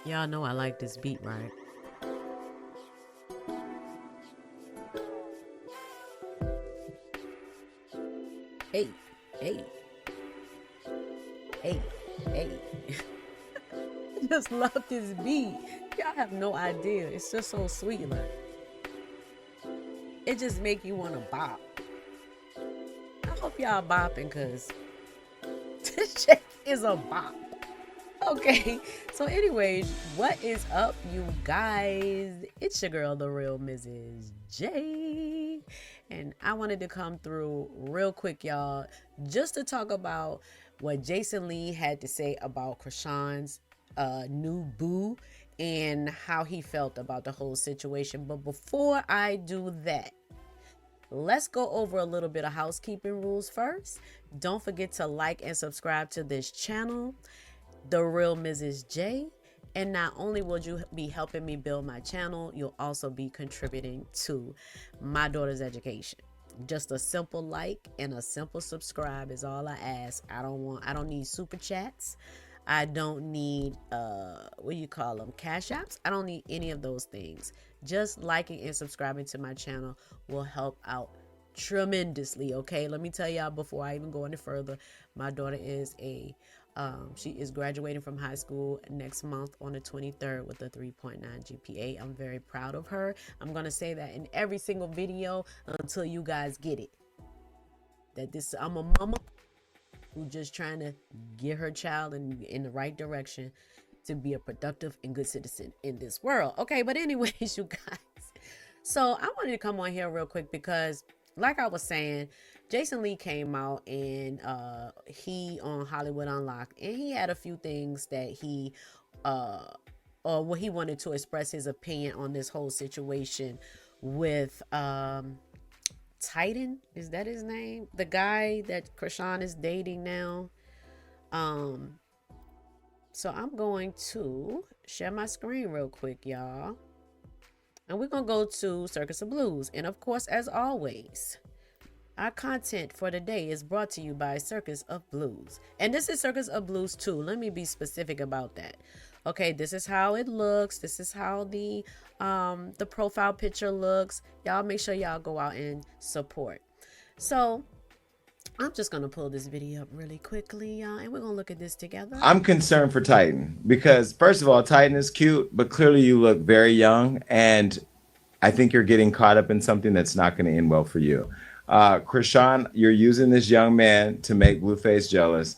Y'all know I like this beat, right? Hey, hey, hey, hey. I just love this beat. Y'all have no idea. It's just so sweet. Like, it just make you want to bop. I hope y'all bopping because this shit is a bop. Okay, so anyways, what is up, you guys? It's your girl, the real Mrs. J, and I wanted to come through real quick, y'all, just to talk about what Jason Lee had to say about Chrisean's new boo and how he felt about the whole situation. But before I do that, let's go over a little bit of housekeeping rules first. Don't forget to like and subscribe to this channel, The Real Mrs. J. And not only will you be helping me build my channel, you'll also be contributing to my daughter's education. Just a simple like and a simple subscribe is all I ask. I don't need super chats. I don't need what do you call them, cash apps. I don't need any of those things. Just liking and subscribing to my channel will help out tremendously. Okay, let me tell y'all before I even go any further, my daughter is she is graduating from high school next month on the 23rd with a 3.9 GPA. I'm very proud of her. I'm gonna say that in every single video until you guys get it, that I'm a mama who just trying to get her child in the right direction to be a productive and good citizen in this world. Okay, but anyways, you guys, so I wanted to come on here real quick because, like I was saying, Jason Lee came out and he on Hollywood Unlocked, and he had a few things that he or what he wanted to express his opinion on this whole situation with Jaidyn, is that his name? The guy that Chrisean is dating now. So I'm going to share my screen real quick, y'all. And we're going to go to Circus of Blues. And of course, as always, our content for today is brought to you by Circus of Blues. And this is Circus of Blues 2. Let me be specific about that. Okay, this is how it looks. This is how the profile picture looks. Y'all make sure y'all go out and support. So I'm just going to pull this video up really quickly, y'all, and we're going to look at this together. I'm concerned for Jaidyn because, first of all, Jaidyn is cute, but clearly you look very young, and I think you're getting caught up in something that's not going to end well for you. Chrisean, you're using this young man to make Blueface jealous.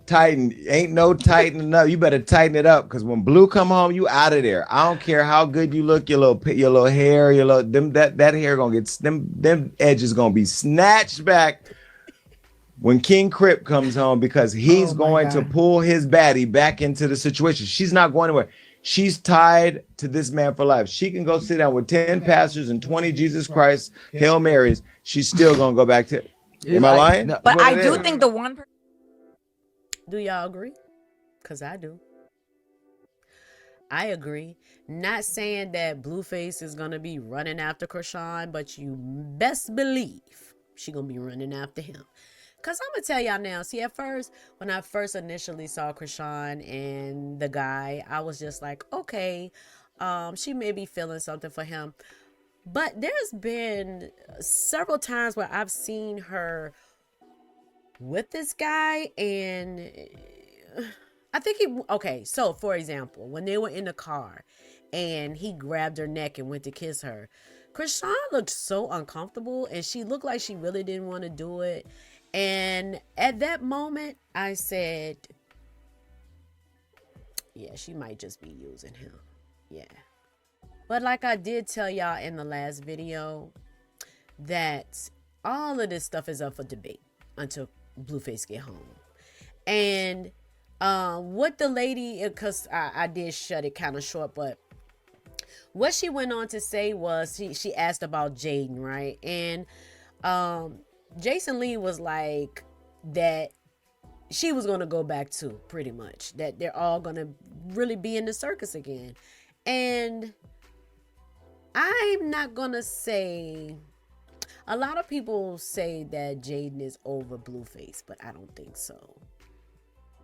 Jaidyn, ain't no tightening up. You better tighten it up, because when Blue come home, you out of there. I don't care how good you look, your little hair, that hair gonna get them edges gonna be snatched back when King Crip comes home, because he's going to pull his baddie back into the situation. She's not going anywhere. She's tied to this man for life. She can go sit down with 10 pastors and 20 Jesus Christ Hail Marys. She's still gonna go back to. Am I lying? No, but I do think the one. Do y'all agree? Because I do. I agree. Not saying that Blueface is going to be running after Chrisean, but you best believe she going to be running after him. Because I'm going to tell y'all now, see, at first, when I first initially saw Chrisean and the guy, I was just like, okay, she may be feeling something for him. But there's been several times where I've seen her with this guy, and I think okay, so for example, when they were in the car and he grabbed her neck and went to kiss her, Chrisean looked so uncomfortable, and she looked like she really didn't want to do it. And at that moment I said, Yeah, she might just be using him. Yeah. But like I did tell y'all in the last video, that all of this stuff is up for debate until Blueface get home. And what the lady, because I did shut it kind of short, but what she went on to say was she asked about Jaden, right? And Jason Lee was like that she was going to go back to, pretty much, that they're all going to really be in the circus again. And I'm not going to say, a lot of people say that Jaden is over Blueface, but I don't think so.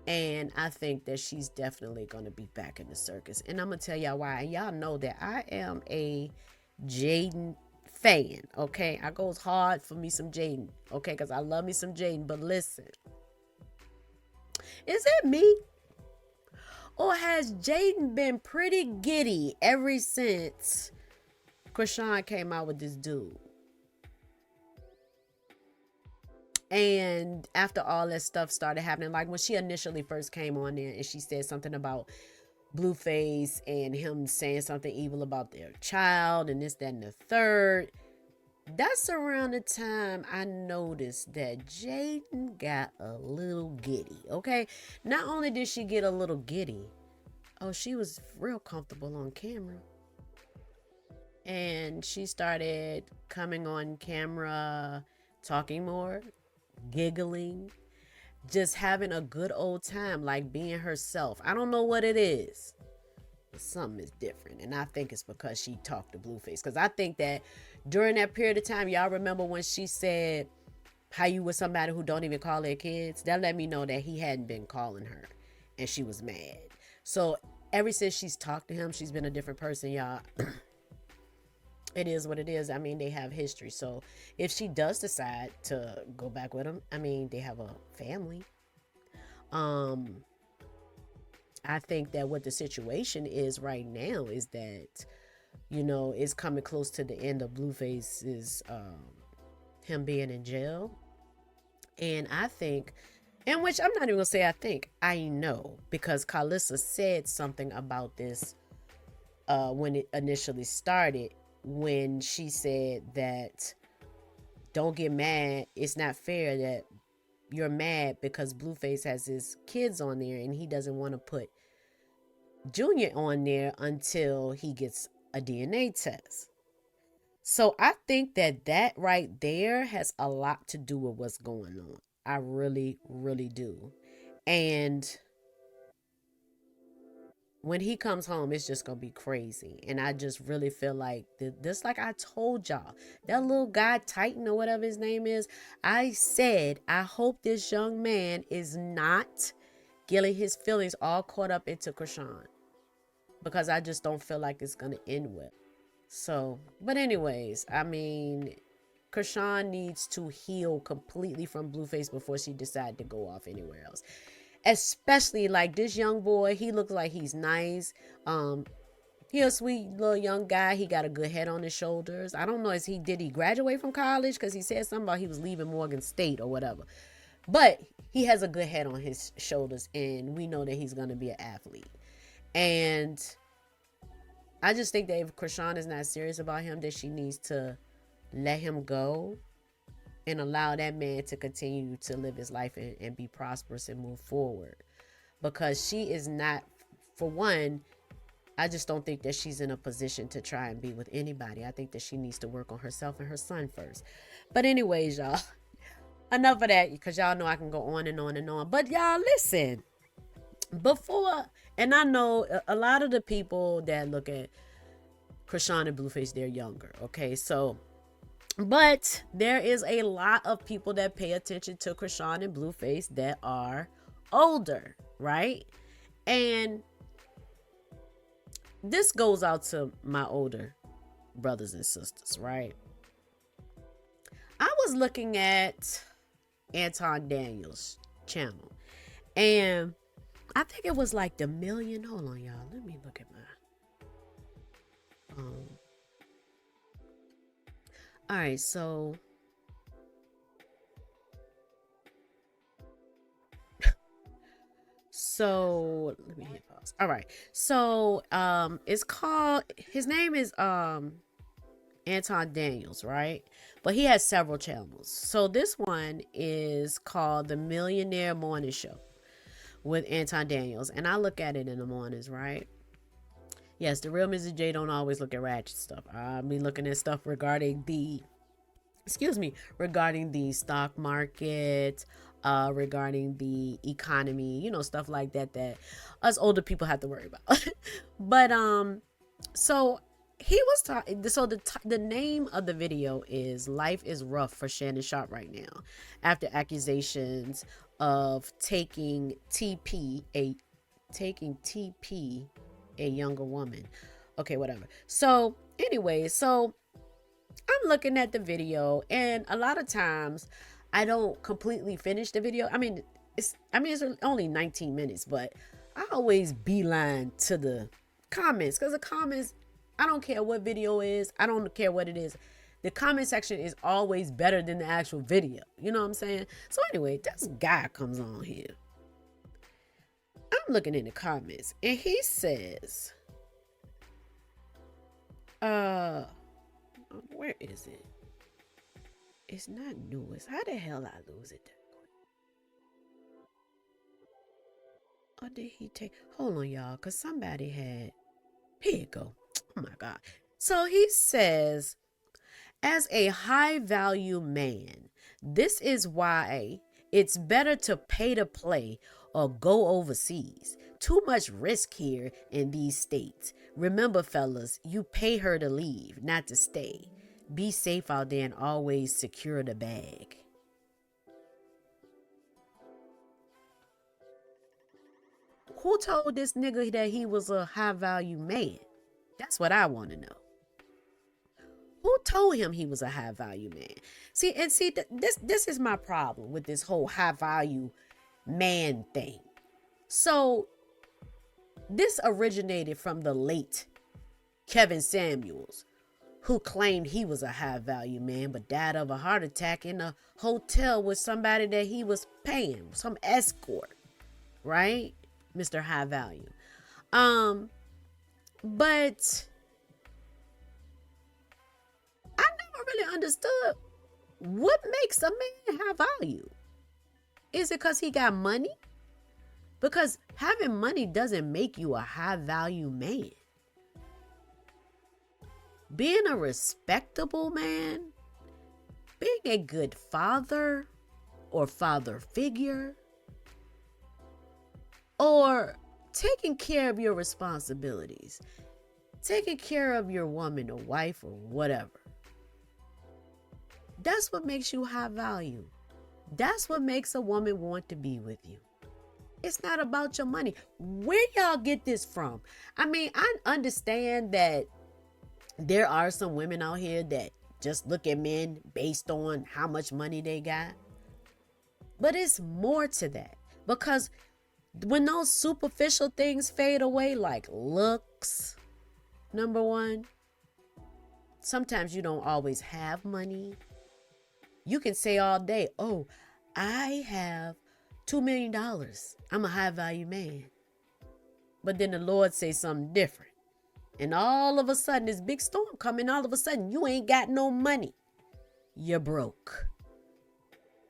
And I think that she's definitely going to be back in the circus. And I'm going to tell y'all why. Y'all know that I am a Jaden fan, okay? I goes hard for me some Jaden, okay? Because I love me some Jaden. But listen, is it me? Or has Jaden been pretty giddy ever since Chrisean came out with this dude? And after all that stuff started happening, like when she initially first came on there and she said something about Blueface and him saying something evil about their child and this, that, and the third, that's around the time I noticed that Jaden got a little giddy, okay? Not only did she get a little giddy, oh, she was real comfortable on camera. And she started coming on camera, talking more, giggling, just having a good old time, like being herself. I don't know what it is, but something is different. And I think it's because she talked to Blueface. Because I think that during that period of time, y'all remember when she said how you with somebody who don't even call their kids? That let me know that he hadn't been calling her and she was mad. So ever since she's talked to him, she's been a different person, y'all. It is what it is. I mean, they have history. So if she does decide to go back with him, I mean, they have a family. I think that what the situation is right now is that, you know, it's coming close to the end of Blueface's him being in jail. And I think, in which I'm not even gonna say I think, I know, because Carlissa said something about this when it initially started, when she said that don't get mad, it's not fair that you're mad because Blueface has his kids on there and he doesn't want to put Junior on there until he gets a DNA test. So I think that that right there has a lot to do with what's going on. I really, really do. And when he comes home, it's just gonna be crazy. And I just really feel like this, like I told y'all, that little guy Titan or whatever his name is, I said I hope this young man is not getting his feelings all caught up into Chrisean, because I just don't feel like it's gonna end well. So, but anyways, I mean, Chrisean needs to heal completely from Blueface before she decides to go off anywhere else. Especially like this young boy, he looks like he's nice. He a sweet little young guy. He got a good head on his shoulders. I don't know, did he graduate from college? Because he said something about he was leaving Morgan State or whatever. But he has a good head on his shoulders, and we know that he's gonna be an athlete. And I just think that if Chrisean is not serious about him, that she needs to let him go and allow that man to continue to live his life and be prosperous and move forward. Because she is not, for one, I just don't think that she's in a position to try and be with anybody. I think that she needs to work on herself and her son first. But anyways, y'all, enough of that, because y'all know I can go on and on and on. But y'all, listen, before, and I know a lot of the people that look at Chrisean and Blueface, they're younger, okay? So, but there is a lot of people that pay attention to Chrisean and Blueface that are older, right? And this goes out to my older brothers and sisters, right? I was looking at Anton Daniels' channel, and I think it was like the million. Hold on, y'all. Let me look at my. All right, so So let me hit pause. All right. So it's called, his name is Anton Daniels, right? But he has several channels. So this one is called The Millionaire Morning Show with Anton Daniels. And I look at it in the mornings, right? Yes, the real Mrs. J don't always look at ratchet stuff. I be looking at stuff regarding the regarding the stock market, regarding the economy, stuff like that that us older people have to worry about. But so he was talking. So the name of the video is "Life is Rough for Shannon Sharp right now," after accusations of taking TP a younger woman. Okay, whatever. So anyway, so I'm looking at the video, and a lot of times I don't completely finish the video. It's only 19 minutes, but I always beeline to the comments, because the comments, I don't care what video is, I don't care what it is. The comment section is always better than the actual video. You know what I'm saying? So anyway, this guy comes on here. I'm looking in the comments, and he says, where is it? It's not newest. How the hell I lose it? Or did he take? Hold on, y'all, because somebody had. Here you go. Oh my God. So he says, as a high value man, this is why it's better to pay to play or go overseas. Too much risk here in these states. Remember, fellas, you pay her to leave, not to stay. Be safe out there and always secure the bag. Who told this nigga that he was a high value man? That's what I want to know. Who told him he was a high value man? See, this is my problem with this whole high value man thing. So this originated from the late Kevin Samuels, who claimed he was a high value man but died of a heart attack in a hotel with somebody that he was paying, some escort, right? Mr. High Value. But I never really understood what makes a man high value. Is it because he got money? Because having money doesn't make you a high value man. Being a respectable man, being a good father or father figure, or taking care of your responsibilities, taking care of your woman or wife or whatever. That's what makes you high value. That's what makes a woman want to be with you. It's not about your money. Where y'all get this from? I understand that there are some women out here that just look at men based on how much money they got. But it's more to that. Because when those superficial things fade away, like looks, number one, sometimes you don't always have money. You can say all day, oh, I have $2 million. I'm a high value man. But then the Lord say something different. And all of a sudden, this big storm coming, all of a sudden, you ain't got no money. You're broke.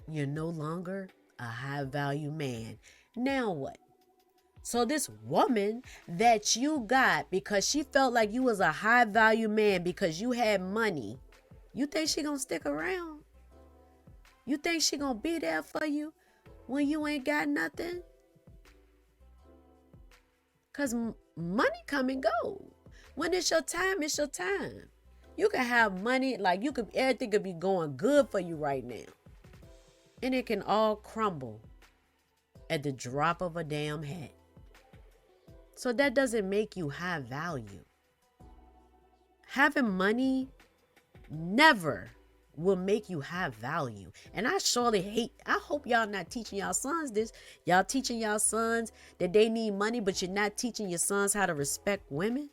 You're no longer a high value man. Now what? So this woman that you got because she felt like you was a high value man because you had money, you think she gonna stick around? You think she gonna be there for you when you ain't got nothing? Because money come and go. When it's your time, it's your time. You can have money, everything could be going good for you right now. And it can all crumble at the drop of a damn hat. So that doesn't make you high value. Having money never will make you high value. And I hope y'all not teaching y'all sons this. Y'all teaching y'all sons that they need money, but you're not teaching your sons how to respect women.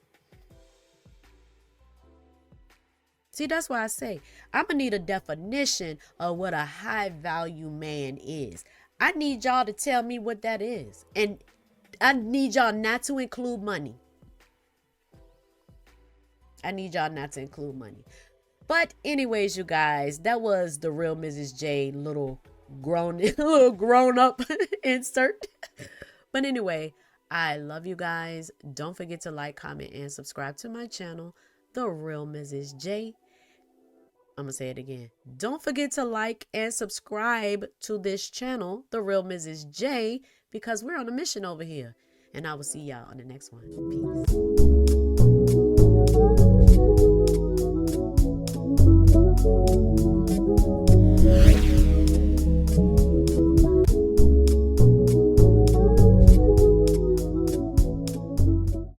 See, that's why I say I'm going to need a definition of what a high value man is. I need y'all to tell me what that is. And I need y'all not to include money. I need y'all not to include money. But anyways, you guys, that was the real Mrs. J little grown up insert. But anyway, I love you guys. Don't forget to like, comment, and subscribe to my channel, The Real Mrs. J. I'm going to say it again. Don't forget to like and subscribe to this channel, The Real Mrs. J, because we're on a mission over here. And I will see y'all on the next one. Peace.